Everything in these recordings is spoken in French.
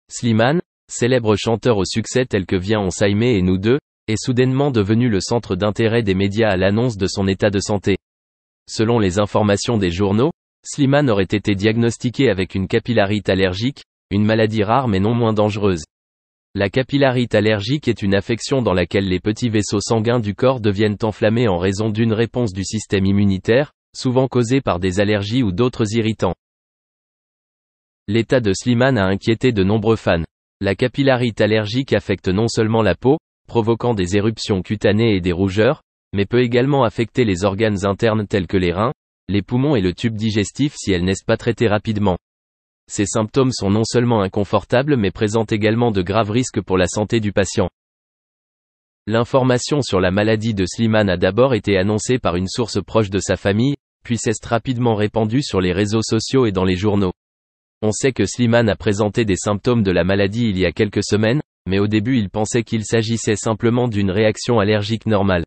Slimane, célèbre chanteur au succès tel que Viens on s'aimer et Nous deux, est soudainement devenu le centre d'intérêt des médias à l'annonce de son état de santé. Selon les informations des journaux, Slimane aurait été diagnostiqué avec une capillarite allergique, une maladie rare mais non moins dangereuse. La capillarite allergique est une affection dans laquelle les petits vaisseaux sanguins du corps deviennent enflammés en raison d'une réponse du système immunitaire, souvent causée par des allergies ou d'autres irritants. L'état de Slimane a inquiété de nombreux fans. La capillarite allergique affecte non seulement la peau, provoquant des éruptions cutanées et des rougeurs, mais peut également affecter les organes internes tels que les reins, les poumons et le tube digestif si elle n'est pas traitée rapidement. Ces symptômes sont non seulement inconfortables mais présentent également de graves risques pour la santé du patient. L'information sur la maladie de Slimane a d'abord été annoncée par une source proche de sa famille, puis s'est rapidement répandue sur les réseaux sociaux et dans les journaux. On sait que Slimane a présenté des symptômes de la maladie il y a quelques semaines, mais au début il pensait qu'il s'agissait simplement d'une réaction allergique normale.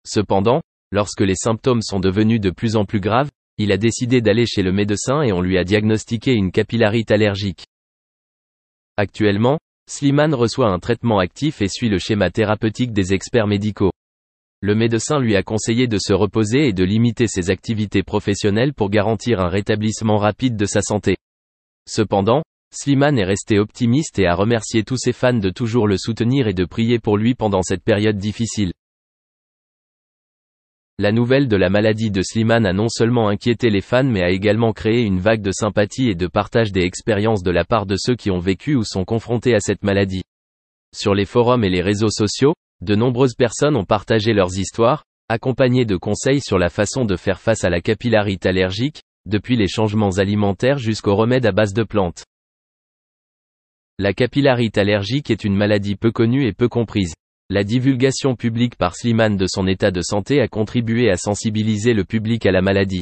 Cependant, lorsque les symptômes sont devenus de plus en plus graves, il a décidé d'aller chez le médecin et on lui a diagnostiqué une capillarite allergique. Actuellement, Slimane reçoit un traitement actif et suit le schéma thérapeutique des experts médicaux. Le médecin lui a conseillé de se reposer et de limiter ses activités professionnelles pour garantir un rétablissement rapide de sa santé. Cependant, Slimane est resté optimiste et a remercié tous ses fans de toujours le soutenir et de prier pour lui pendant cette période difficile. La nouvelle de la maladie de Slimane a non seulement inquiété les fans mais a également créé une vague de sympathie et de partage des expériences de la part de ceux qui ont vécu ou sont confrontés à cette maladie. Sur les forums et les réseaux sociaux, de nombreuses personnes ont partagé leurs histoires, accompagnées de conseils sur la façon de faire face à la capillarite allergique, depuis les changements alimentaires jusqu'aux remèdes à base de plantes. La capillarite allergique est une maladie peu connue et peu comprise. La divulgation publique par Slimane de son état de santé a contribué à sensibiliser le public à la maladie.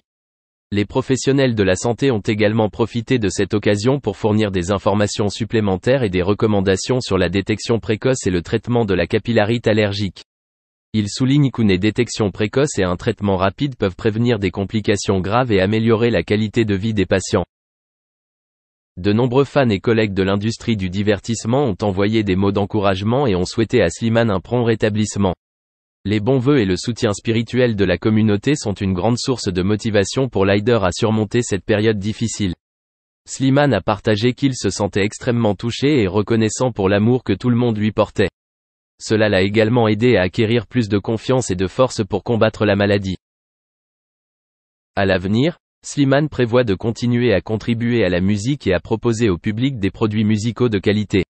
Les professionnels de la santé ont également profité de cette occasion pour fournir des informations supplémentaires et des recommandations sur la détection précoce et le traitement de la capillarite allergique. Il souligne qu'une détection précoce et un traitement rapide peuvent prévenir des complications graves et améliorer la qualité de vie des patients. De nombreux fans et collègues de l'industrie du divertissement ont envoyé des mots d'encouragement et ont souhaité à Slimane un prompt rétablissement. Les bons vœux et le soutien spirituel de la communauté sont une grande source de motivation pour l'Aider à surmonter cette période difficile. Slimane a partagé qu'il se sentait extrêmement touché et reconnaissant pour l'amour que tout le monde lui portait. Cela l'a également aidé à acquérir plus de confiance et de force pour combattre la maladie. À l'avenir, Slimane prévoit de continuer à contribuer à la musique et à proposer au public des produits musicaux de qualité.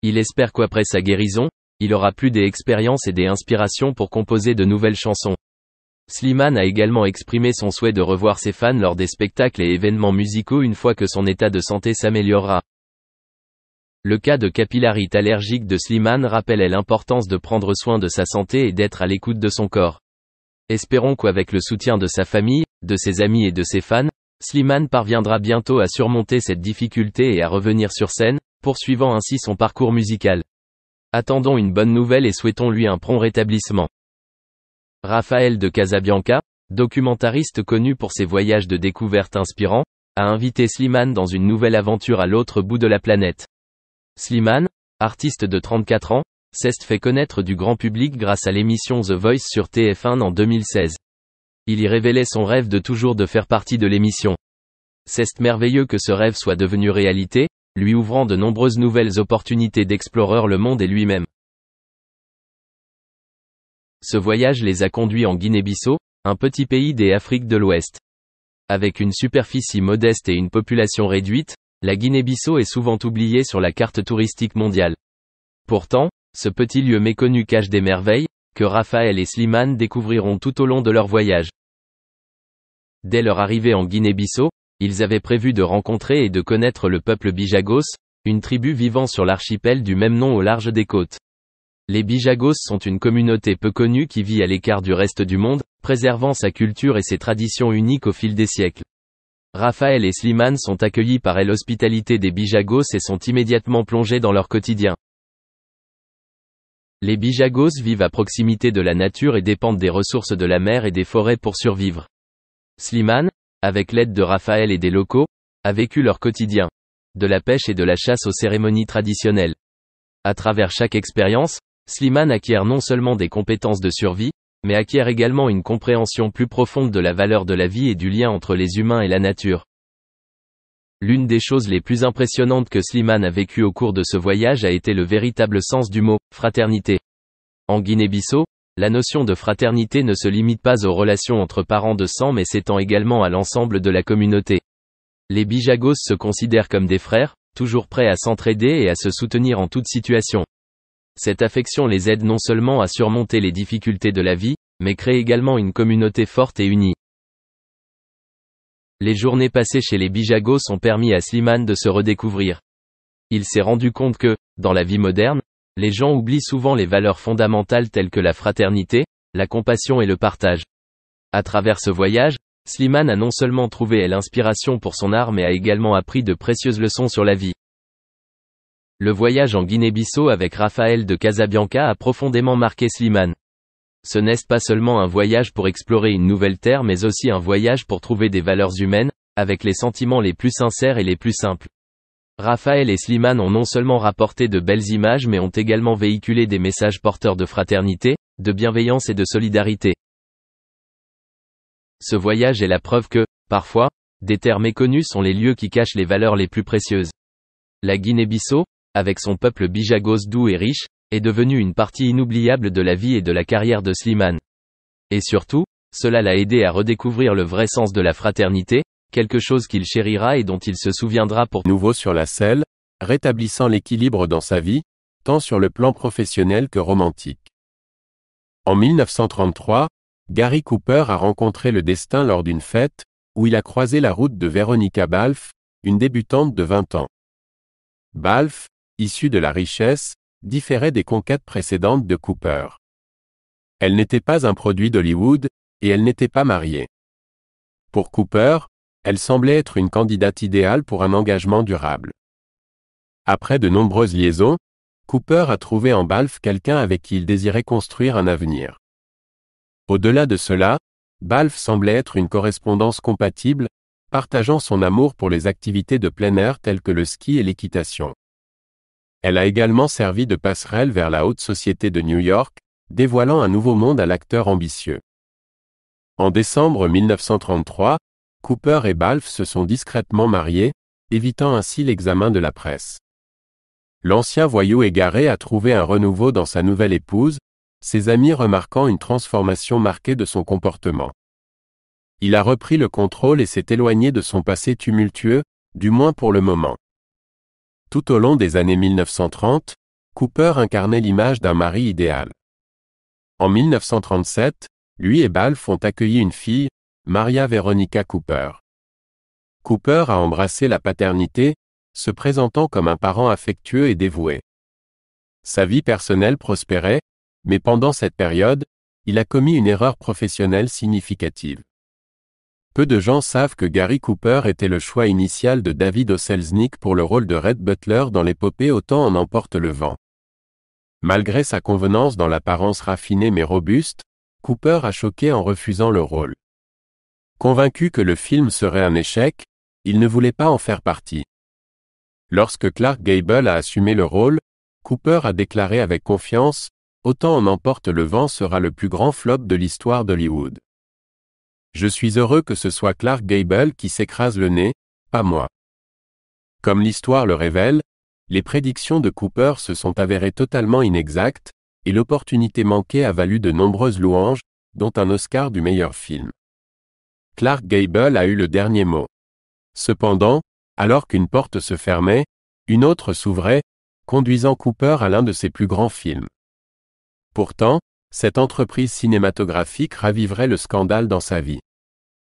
Il espère qu'après sa guérison, il aura plus d'expériences et des inspirations pour composer de nouvelles chansons. Slimane a également exprimé son souhait de revoir ses fans lors des spectacles et événements musicaux une fois que son état de santé s'améliorera. Le cas de capillarite allergique de Slimane rappelle l'importance de prendre soin de sa santé et d'être à l'écoute de son corps. Espérons qu'avec le soutien de sa famille, de ses amis et de ses fans, Slimane parviendra bientôt à surmonter cette difficulté et à revenir sur scène, poursuivant ainsi son parcours musical. Attendons une bonne nouvelle et souhaitons-lui un prompt rétablissement. Raphaël de Casabianca, documentariste connu pour ses voyages de découverte inspirants, a invité Slimane dans une nouvelle aventure à l'autre bout de la planète. Slimane, artiste de 34 ans, s'est fait connaître du grand public grâce à l'émission The Voice sur TF1 en 2016. Il y révélait son rêve de toujours de faire partie de l'émission. C'est merveilleux que ce rêve soit devenu réalité, lui ouvrant de nombreuses nouvelles opportunités d'explorer le monde et lui-même. Ce voyage les a conduits en Guinée-Bissau, un petit pays des Afriques de l'Ouest. Avec une superficie modeste et une population réduite, la Guinée-Bissau est souvent oubliée sur la carte touristique mondiale. Pourtant, ce petit lieu méconnu cache des merveilles, que Raphaël et Slimane découvriront tout au long de leur voyage. Dès leur arrivée en Guinée-Bissau, ils avaient prévu de rencontrer et de connaître le peuple Bijagos, une tribu vivant sur l'archipel du même nom au large des côtes. Les Bijagos sont une communauté peu connue qui vit à l'écart du reste du monde, préservant sa culture et ses traditions uniques au fil des siècles. Raphaël et Slimane sont accueillis par l'hospitalité des Bijagos et sont immédiatement plongés dans leur quotidien. Les Bijagos vivent à proximité de la nature et dépendent des ressources de la mer et des forêts pour survivre. Slimane, avec l'aide de Raphaël et des locaux, a vécu leur quotidien. de la pêche et de la chasse aux cérémonies traditionnelles. À travers chaque expérience, Slimane acquiert non seulement des compétences de survie, mais acquiert également une compréhension plus profonde de la valeur de la vie et du lien entre les humains et la nature. L'une des choses les plus impressionnantes que Slimane a vécues au cours de ce voyage a été le véritable sens du mot « fraternité ». En Guinée-Bissau, la notion de fraternité ne se limite pas aux relations entre parents de sang mais s'étend également à l'ensemble de la communauté. Les Bijagos se considèrent comme des frères, toujours prêts à s'entraider et à se soutenir en toute situation. Cette affection les aide non seulement à surmonter les difficultés de la vie, mais crée également une communauté forte et unie. Les journées passées chez les Bijagos ont permis à Slimane de se redécouvrir. Il s'est rendu compte que, dans la vie moderne, les gens oublient souvent les valeurs fondamentales telles que la fraternité, la compassion et le partage. À travers ce voyage, Slimane a non seulement trouvé l'inspiration pour son art mais a également appris de précieuses leçons sur la vie. Le voyage en Guinée-Bissau avec Raphaël de Casabianca a profondément marqué Slimane. Ce n'est pas seulement un voyage pour explorer une nouvelle terre mais aussi un voyage pour trouver des valeurs humaines, avec les sentiments les plus sincères et les plus simples. Raphaël et Slimane ont non seulement rapporté de belles images mais ont également véhiculé des messages porteurs de fraternité, de bienveillance et de solidarité. Ce voyage est la preuve que, parfois, des terres méconnues sont les lieux qui cachent les valeurs les plus précieuses. La Guinée-Bissau, avec son peuple bijagos doux et riche, est devenue une partie inoubliable de la vie et de la carrière de Slimane. Et surtout, cela l'a aidé à redécouvrir le vrai sens de la fraternité, quelque chose qu'il chérira et dont il se souviendra pour nouveau sur la selle, rétablissant l'équilibre dans sa vie, tant sur le plan professionnel que romantique. En 1933, Gary Cooper a rencontré le destin lors d'une fête, où il a croisé la route de Veronica Balfe, une débutante de 20 ans. Balfe, issue de la richesse, différait des conquêtes précédentes de Cooper. Elle n'était pas un produit d'Hollywood, et elle n'était pas mariée. Pour Cooper, elle semblait être une candidate idéale pour un engagement durable. Après de nombreuses liaisons, Cooper a trouvé en Balfe quelqu'un avec qui il désirait construire un avenir. Au-delà de cela, Balfe semblait être une correspondance compatible, partageant son amour pour les activités de plein air telles que le ski et l'équitation. Elle a également servi de passerelle vers la haute société de New York, dévoilant un nouveau monde à l'acteur ambitieux. En décembre 1933, Cooper et Balfe se sont discrètement mariés, évitant ainsi l'examen de la presse. L'ancien voyou égaré a trouvé un renouveau dans sa nouvelle épouse, ses amis remarquant une transformation marquée de son comportement. Il a repris le contrôle et s'est éloigné de son passé tumultueux, du moins pour le moment. Tout au long des années 1930, Cooper incarnait l'image d'un mari idéal. En 1937, lui et Balfe ont accueilli une fille, Maria Veronica Cooper. Cooper a embrassé la paternité, se présentant comme un parent affectueux et dévoué. Sa vie personnelle prospérait, mais pendant cette période, il a commis une erreur professionnelle significative. Peu de gens savent que Gary Cooper était le choix initial de David O. Selznick pour le rôle de Red Butler dans l'épopée Autant en emporte le vent. Malgré sa convenance dans l'apparence raffinée mais robuste, Cooper a choqué en refusant le rôle. Convaincu que le film serait un échec, il ne voulait pas en faire partie. Lorsque Clark Gable a assumé le rôle, Cooper a déclaré avec confiance « Autant en emporte le vent sera le plus grand flop de l'histoire d'Hollywood. Je suis heureux que ce soit Clark Gable qui s'écrase le nez, pas moi. » Comme l'histoire le révèle, les prédictions de Cooper se sont avérées totalement inexactes, et l'opportunité manquée a valu de nombreuses louanges, dont un Oscar du meilleur film. Clark Gable a eu le dernier mot. Cependant, alors qu'une porte se fermait, une autre s'ouvrait, conduisant Cooper à l'un de ses plus grands films. Pourtant, cette entreprise cinématographique raviverait le scandale dans sa vie.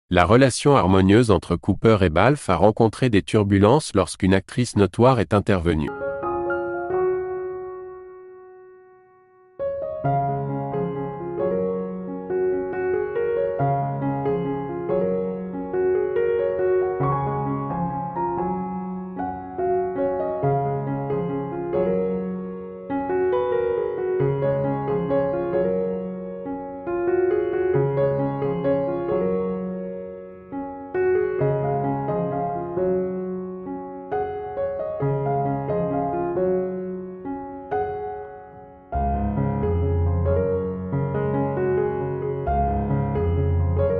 La relation harmonieuse entre Cooper et Balfe a rencontré des turbulences lorsqu'une actrice notoire est intervenue.